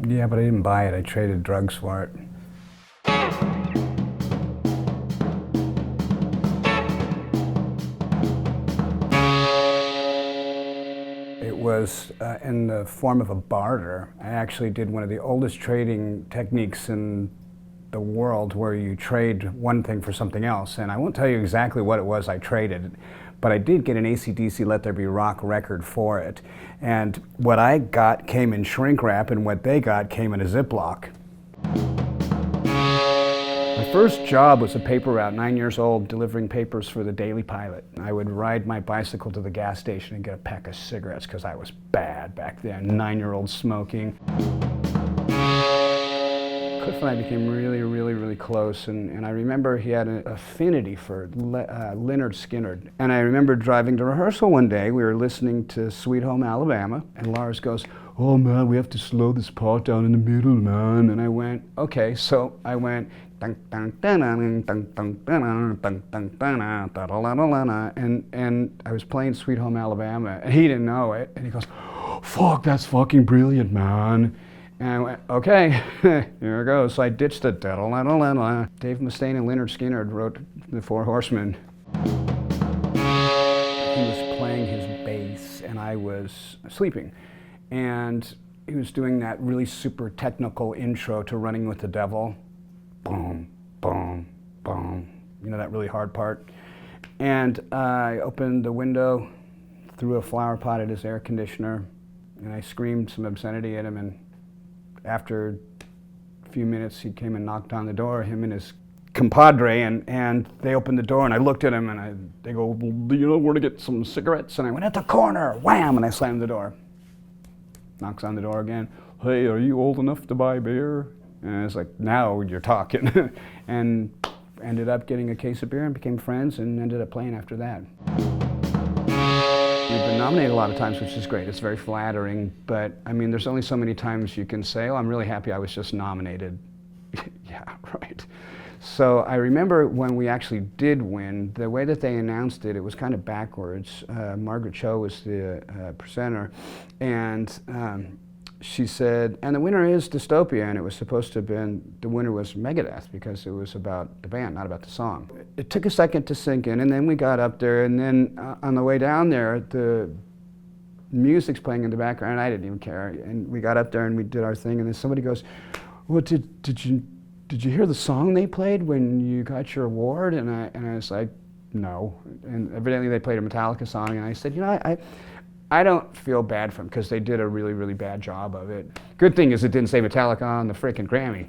Yeah, but I didn't buy it. I traded drugs for it. It was in the form of a barter. I actually did one of the oldest trading techniques in the world where you trade one thing for something else. And I won't tell you exactly what it was I traded, but I did get an AC/DC Let There Be Rock record for it. And what I got came in shrink wrap, and what they got came in a Ziploc. My first job was a paper route, 9 years old, delivering papers for the Daily Pilot. I would ride my bicycle to the gas station and get a pack of cigarettes because I was bad back then, 9-year-old smoking. Cliff and I became really close, and I remember he had an affinity for Lynyrd Skynyrd. And I remember driving to rehearsal one day, we were listening to Sweet Home Alabama, and Lars goes, "Oh man, we have to slow this part down in the middle, man." And I went, okay, so I went, and I was playing Sweet Home Alabama, and he didn't know it, and he goes, "Fuck, that's fucking brilliant, man." And I went, okay, here it goes. So I ditched it. Dave Mustaine and Lynyrd Skynyrd wrote The Four Horsemen. He was playing his bass, and I was sleeping. And he was doing that really super technical intro to Running with the Devil. Boom, boom, boom. You know, that really hard part. And I opened the window, threw a flower pot at his air conditioner, and I screamed some obscenity at him. And after a few minutes, he came and knocked on the door, him and his compadre, and they opened the door, and I looked at him, and they go, "Well, do you know where to get some cigarettes?" And I went, "At the corner," wham, and I slammed the door. Knocks on the door again. "Hey, are you old enough to buy beer?" And I was like, "Now you're talking." And ended up getting a case of beer and became friends and ended up playing after that. We've been nominated a lot of times, which is great. It's very flattering, but I mean, there's only so many times you can say, "Oh, I'm really happy I was just nominated." Yeah, right. So I remember when we actually did win, the way that they announced it, it was kind of backwards. Margaret Cho was the presenter, and she said, "And the winner is Dystopia," and it was supposed to have been, the winner was Megadeth because it was about the band, not about the song. It took a second to sink in, and then we got up there, and then on the way down there, the music's playing in the background, and I didn't even care. And we got up there and we did our thing, and then somebody goes, "Well, did you hear the song they played when you got your award?" And I was like, "No." And evidently they played a Metallica song, and I said, "You know, I don't feel bad for them because they did a really bad job of it. Good thing is it didn't say Metallica on the frickin' Grammy."